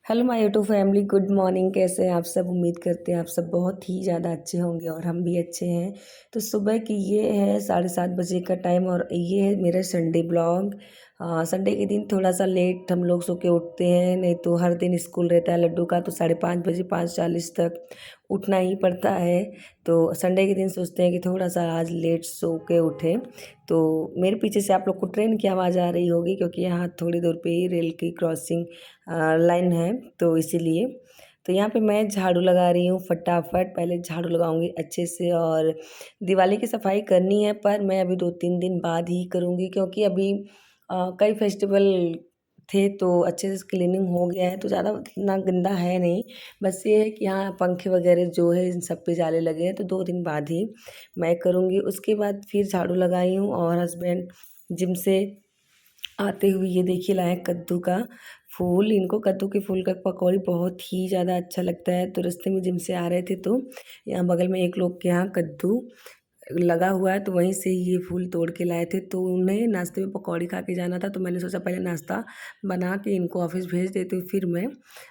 Hello my YouTube family, good morning. कैसे हैं आप सब? उम्मीद करते हैं आप सब बहुत ही ज़्यादा अच्छे होंगे और हम भी अच्छे हैं। तो सुबह की ये है 7:30 बजे का टाइम और ये है मेरा संडे ब्लॉग। संडे के दिन थोड़ा सा लेट हम लोग सो के उठते हैं, नहीं तो हर दिन स्कूल रहता है लड्डू का, तो 5:30 बजे 5:40 तक उठना ही पड़ता है। तो संडे के दिन सोचते हैं कि थोड़ा सा आज लेट सो के उठें। तो मेरे पीछे से आप लोग को ट्रेन की आवाज़ आ रही होगी, क्योंकि यहाँ थोड़ी दूर पे ही रेल की क्रॉसिंग लाइन है, तो इसीलिए। तो यहाँ पे मैं झाड़ू लगा रही हूँ फटाफट। पहले झाड़ू लगाऊंगी अच्छे से और दिवाली की सफाई करनी है, पर मैं अभी 2-3 दिन बाद ही करूँगी, क्योंकि अभी कई फेस्टिवल थे तो अच्छे से क्लीनिंग हो गया है, तो ज़्यादा इतना गंदा है नहीं। बस ये है कि यहाँ पंखे वगैरह जो है इन सब पे जाले लगे हैं, तो 2 दिन बाद ही मैं करूँगी। उसके बाद फिर झाड़ू लगाई हूँ और हस्बैंड जिम से आते हुए ये देखिए लाए कद्दू का फूल। इनको कद्दू के फूल का पकौड़ी बहुत ही ज़्यादा अच्छा लगता है। तो रास्ते में जिम से आ रहे थे तो यहाँ बगल में एक लोग के यहाँ कद्दू लगा हुआ है, तो वहीं से ही ये फूल तोड़ के लाए थे। तो उन्हें नाश्ते में पकौड़ी खा के जाना था, तो मैंने सोचा पहले नाश्ता बना के इनको ऑफिस भेज देती हूँ, फिर मैं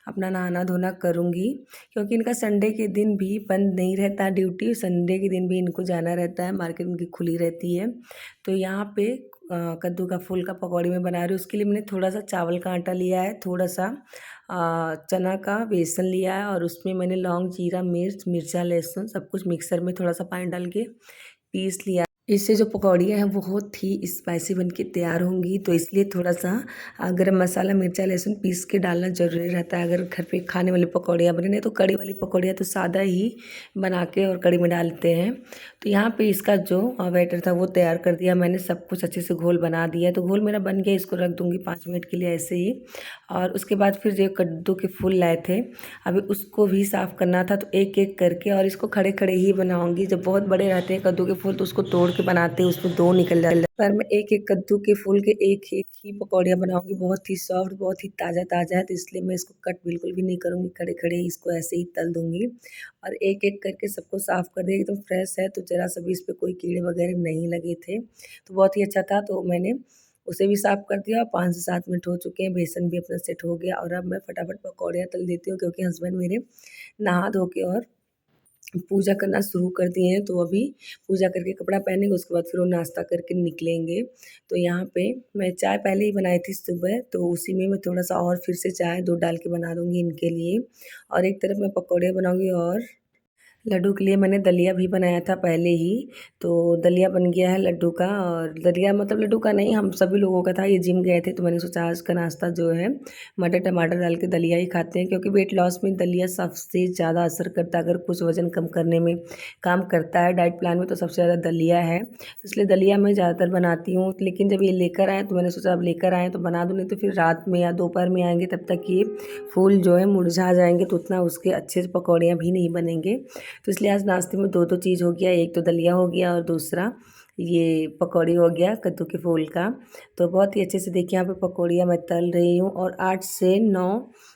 अपना नहाना धोना करूँगी। क्योंकि इनका संडे के दिन भी बंद नहीं रहता ड्यूटी, संडे के दिन भी इनको जाना रहता है, मार्केट इनकी खुली रहती है। तो यहाँ पे कद्दू का फूल का पकौड़ी मैं बना रही हूँ। उसके लिए मैंने थोड़ा सा चावल का आटा लिया है, थोड़ा सा चना का बेसन लिया है, और उसमें मैंने लौंग, जीरा, मिर्च, मिर्चा, लहसुन सब कुछ मिक्सर में थोड़ा सा पानी डाल के पीस लिया। इससे जो पकौड़ियाँ हैं बहुत ही स्पाइसी बन के तैयार होंगी, तो इसलिए थोड़ा सा गरम मसाला, मिर्चा, लहसुन पीस के डालना ज़रूरी रहता है अगर घर पे खाने वाली पकौड़ियाँ बने। नहीं तो कड़ी वाली पकौड़ियाँ तो सादा ही बना के और कड़ी में डालते हैं। तो यहाँ पे इसका जो बैटर था वो तैयार कर दिया मैंने, सब कुछ अच्छे से घोल बना दिया। तो घोल मेरा बन गया, इसको रख दूँगी 5 मिनट के लिए ऐसे ही। और उसके बाद फिर जो कद्दू के फूल लाए थे, अभी उसको भी साफ़ करना था, तो एक एक करके, और इसको खड़े खड़े ही बनाऊंगी। जब बहुत बड़े रहते हैं कद्दू के फूल तो उसको तोड़ के बनाते हैं, उसमें दो निकल जाते हैं, पर मैं एक एक कद्दू के फूल के एक एक ही पकौड़ियाँ बनाऊंगी। बहुत ही सॉफ्ट, बहुत ही ताज़ा ताज़ा है, तो इसलिए मैं इसको कट बिल्कुल भी नहीं करूँगी, खड़े खड़े ही इसको ऐसे ही तल दूँगी। और एक एक करके सबको साफ़ कर दिया। एकदम फ्रेश है, तो ज़रा सा भी इस पर कोई कीड़े वगैरह नहीं लगे थे, तो बहुत ही अच्छा था। तो मैंने उसे भी साफ़ कर दिया। 5 से 7 मिनट हो चुके हैं, बेसन भी अपना सेट हो गया, और अब मैं फटाफट पकौड़ियाँ तल देती हूँ, क्योंकि हस्बैंड मेरे नहा धो के और पूजा करना शुरू कर दिए हैं। तो अभी पूजा करके कपड़ा पहनेंगे, उसके बाद फिर वो नाश्ता करके निकलेंगे। तो यहाँ पे मैं चाय पहले ही बनाई थी सुबह, तो उसी में मैं थोड़ा सा और फिर से चाय दूध डाल के बना दूँगी इनके लिए। और एक तरफ मैं पकौड़े बनाऊँगी, और लड्डू के लिए मैंने दलिया भी बनाया था पहले ही। तो दलिया बन गया है लड्डू का, और दलिया मतलब लड्डू का नहीं, हम सभी लोगों का था। ये जिम गए थे तो मैंने सोचा आज का नाश्ता जो है मटर टमाटर डाल के दलिया ही खाते हैं, क्योंकि वेट लॉस में दलिया सबसे ज़्यादा असर करता है। अगर कुछ वज़न कम करने में काम करता है डाइट प्लान में, तो सबसे ज़्यादा दलिया है। तो इसलिए दलिया मैं ज़्यादातर बनाती हूँ। लेकिन जब ये लेकर आए तो मैंने सोचा अब लेकर आए तो बना दूँ, नहीं तो फिर रात में या दोपहर में आएंगे तब तक ये फूल जो है मुरझा जाएंगे, तो उतना उसके अच्छे से पकौड़ियाँ भी नहीं बनेंगे। तो इसलिए आज नाश्ते में दो दो चीज़ हो गया, एक तो दलिया हो गया और दूसरा ये पकौड़ी हो गया कद्दू के फूल का। तो बहुत ही अच्छे से देखिए यहाँ पे पकौड़ियाँ मैं तल रही हूँ, और 8 से 9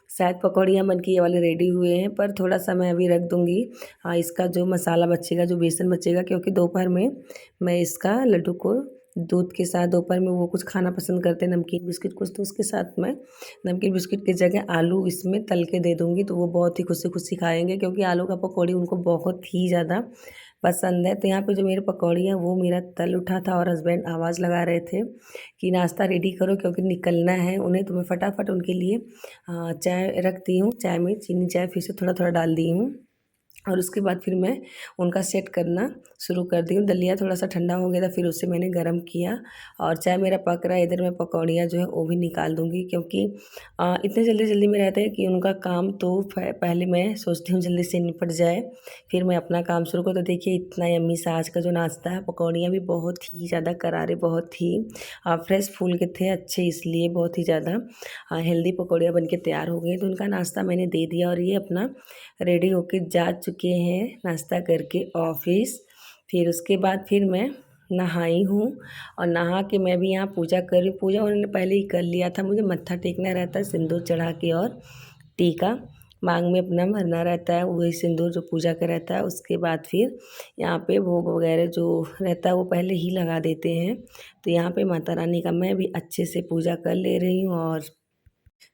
शायद पकौड़ियाँ बन के ये वाले रेडी हुए हैं, पर थोड़ा सा मैं अभी रख दूँगी। हाँ, इसका जो मसाला बचेगा, जो बेसन बचेगा, क्योंकि दोपहर में मैं इसका लड्डू को दूध के साथ, दोपहर में वो कुछ खाना पसंद करते हैं नमकीन बिस्किट कुछ, तो उसके साथ मैं नमकीन बिस्किट की जगह आलू इसमें तल के दे दूँगी, तो वो बहुत ही खुशी खुशी खाएंगे, क्योंकि आलू का पकौड़ी उनको बहुत ही ज़्यादा पसंद है। तो यहाँ पे जो मेरी पकौड़ी है वो मेरा तल उठा था, और हस्बैंड आवाज़ लगा रहे थे कि नाश्ता रेडी करो क्योंकि निकलना है उन्हें। तो मैं फटाफट उनके लिए चाय रख दी हूँ, चाय में चीनी चाय फिर से थोड़ा थोड़ा डाल दी हूँ, और उसके बाद फिर मैं उनका सेट करना शुरू कर दी हूँ। दलिया थोड़ा सा ठंडा हो गया था, फिर उसे मैंने गर्म किया, और चाय मेरा पक रहा है। इधर मैं पकौड़ियाँ जो है वो भी निकाल दूँगी, क्योंकि इतने जल्दी जल्दी में रहते हैं कि उनका काम तो पहले मैं सोचती हूँ जल्दी से निपट जाए, फिर मैं अपना काम शुरू करूँ। तो देखिए इतना यम्मी सा आज का जो नाश्ता है, पकौड़ियाँ भी बहुत ही ज़्यादा करारे, बहुत ही फ्रेश फूल के थे, अच्छे, इसलिए बहुत ही ज़्यादा हेल्दी पकौड़ियाँ बन के तैयार हो गई। तो उनका नाश्ता मैंने दे दिया, और ये अपना रेडी होके जा चुके हैं नाश्ता करके ऑफिस। फिर उसके बाद फिर मैं नहाई हूँ, और नहा के मैं भी यहाँ पूजा कर रही हूँ। पूजा उन्होंने पहले ही कर लिया था, मुझे मत्था टेकना रहता है सिंदूर चढ़ा के, और टीका मांग में अपना भरना रहता है, वही सिंदूर जो पूजा का रहता है। उसके बाद फिर यहाँ पे भोग वगैरह जो रहता है वो पहले ही लगा देते हैं। तो यहाँ पे माता रानी का मैं भी अच्छे से पूजा कर ले रही हूँ, और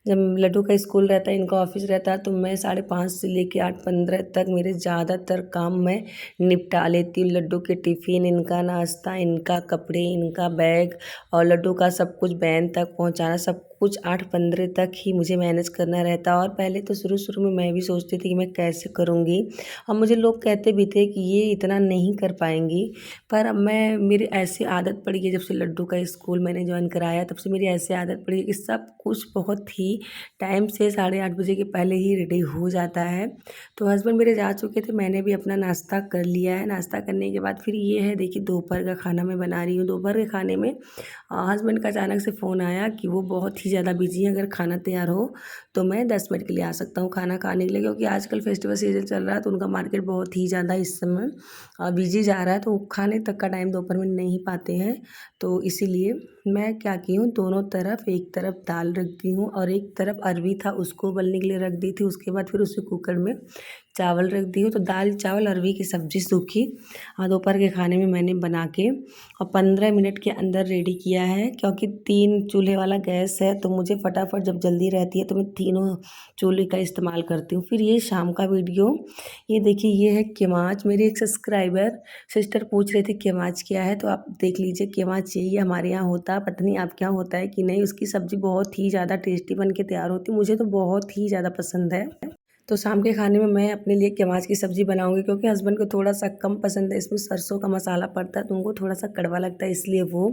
जब लड्डू का स्कूल रहता है, इनका ऑफिस रहता है, तो मैं 5:30 से लेके 8:15 तक मेरे ज़्यादातर काम मैं निपटा लेती हूँ। लड्डू के टिफ़िन, इनका नाश्ता, इनका कपड़े, इनका बैग और लड्डू का सब कुछ वैन तक पहुँचाना, सब कुछ 8:15 तक ही मुझे मैनेज करना रहता है। और पहले तो शुरू-शुरू में मैं भी सोचती थी कि मैं कैसे करूँगी, और मुझे लोग कहते भी थे कि ये इतना नहीं कर पाएँगी। पर अब मैं मेरी ऐसी आदत पड़ी है, जब से लड्डू का स्कूल मैंने जॉइन कराया, तब से मेरी ऐसी आदत पड़ी है कि सब कुछ बहुत ही टाइम से 8:30 बजे के पहले ही रेडी हो जाता है। तो हस्बैंड मेरे जा चुके थे, मैंने भी अपना नाश्ता कर लिया है। नाश्ता करने के बाद फिर ये है, देखिए दोपहर का खाना मैं बना रही हूँ। दोपहर के खाने में हस्बैंड का अचानक से फ़ोन आया कि वो बहुत ही ज़्यादा बिज़ी हैं, अगर खाना तैयार हो तो मैं 10 मिनट के लिए आ सकता हूँ खाना खाने के लिए, क्योंकि आजकल फेस्टिवल सीज़न चल रहा है, तो उनका मार्केट बहुत ही ज़्यादा इस समय बिज़ी जा रहा है, तो खाने तक का टाइम दोपहर में नहीं पाते हैं। तो इसीलिए मैं क्या की हूँ, दोनों तरफ, एक तरफ दाल रख दी हूँ और एक तरफ अरवी था, उसको उबलने के लिए रख दी थी। उसके बाद फिर उसे कुकर में चावल रख दी हूँ, तो दाल चावल अरवी की सब्ज़ी सूखी दोपहर के खाने में मैंने बना के और 15 मिनट के अंदर रेडी किया है। क्योंकि 3 चूल्हे वाला गैस है, तो मुझे फटाफट जब जल्दी रहती है तो मैं तीनों चूल्हे का इस्तेमाल करती हूँ। फिर ये शाम का वीडियो, ये देखिए, ये है केमाच। मेरी एक सब्सक्राइबर सिस्टर पूछ रहे थे केमाच क्या है, तो आप देख लीजिए, केमाच यही हमारे यहाँ होता है, पता नहीं आपके यहाँ होता है कि नहीं। उसकी सब्ज़ी बहुत ही ज़्यादा टेस्टी बन के तैयार होती है, मुझे तो बहुत ही ज़्यादा पसंद है। तो शाम के खाने में मैं अपने लिए केमाच की सब्ज़ी बनाऊँगी, क्योंकि हस्बैंड को थोड़ा-सा कम पसंद है, इसमें सरसों का मसाला पड़ता है, तो उनको थोड़ा-सा कड़वा लगता है, इसलिए वो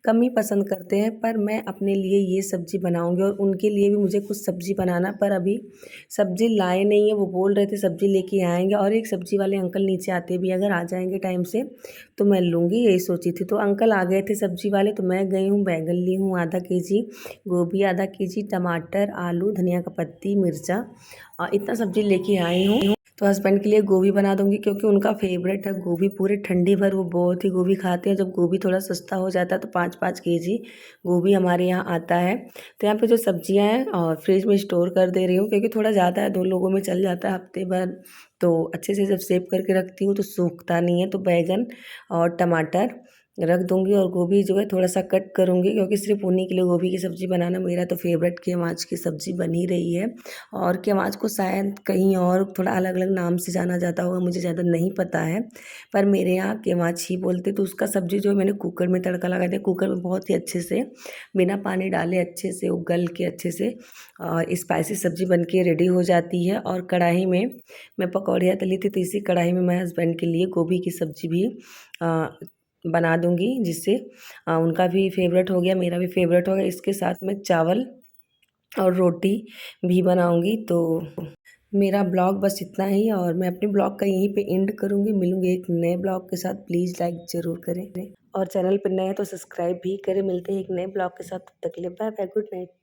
कम ही पसंद करते हैं। पर मैं अपने लिए ये सब्ज़ी बनाऊँगी और उनके लिए भी मुझे कुछ सब्ज़ी बनाना, पर अभी सब्ज़ी लाए नहीं है। वो बोल रहे थे सब्ज़ी लेके आएँगे, और एक सब्ज़ी वाले अंकल नीचे आते भी, अगर आ जाएँगे टाइम से तो मैं लूँगी, यही सोची थी। तो अंकल आ गए थे सब्ज़ी वाले, तो मैं गई हूँ, बैंगन ली हूँ आधा केजी, गोभी आधा केजी, टमाटर, आलू, धनिया का पत्ती, मिर्चा, इतना सब्ज़ी लेके आई हूँ। तो हस्बैंड के लिए गोभी बना दूँगी, क्योंकि उनका फेवरेट है गोभी। पूरे ठंडी भर वो बहुत ही गोभी खाते हैं। जब गोभी थोड़ा सस्ता हो जाता है तो 5-5 केजी गोभी हमारे यहाँ आता है। तो यहाँ पे जो सब्जियाँ हैं फ्रिज में स्टोर कर दे रही हूँ, क्योंकि थोड़ा ज़्यादा है, 2 लोगों में चल जाता है हफ्ते भर। तो अच्छे से जब सेव करके रखती हूँ तो सूखता नहीं है। तो बैंगन और टमाटर रख दूँगी, और गोभी जो है थोड़ा-सा कट करूँगी, क्योंकि सिर्फ़ उन्हीं के लिए गोभी की सब्ज़ी बनाना, मेरा तो फेवरेट केमाच की सब्ज़ी बन ही रही है। और केमाच को शायद कहीं और थोड़ा अलग-अलग नाम से जाना जाता होगा, मुझे ज़्यादा नहीं पता है, पर मेरे यहाँ केमाच ही बोलते। तो उसका सब्ज़ी जो है मैंने कुकर में तड़का लगा दिया। कुकर में बहुत ही अच्छे से बिना पानी डाले अच्छे से उगल के अच्छे से स्पाइसी सब्ज़ी बन के रेडी हो जाती है। और कढ़ाई में मैं पकौड़ियाँ तली थी, तो इसी कढ़ाई में मैं हस्बैंड के लिए गोभी की सब्ज़ी भी अ, बना दूँगी, जिससे उनका भी फेवरेट हो गया, मेरा भी फेवरेट हो गया। इसके साथ में चावल और रोटी भी बनाऊँगी। तो मेरा ब्लॉग बस इतना ही, और मैं अपने ब्लॉग का यहीं पे एंड करूँगी। मिलूँगी एक नए ब्लॉग के साथ, प्लीज़ लाइक ज़रूर करें, और चैनल पर नए हैं तो सब्सक्राइब भी करें। मिलते हैं एक नए ब्लॉग के साथ, तब तक के लिए बाय बाय, गुड नाइट।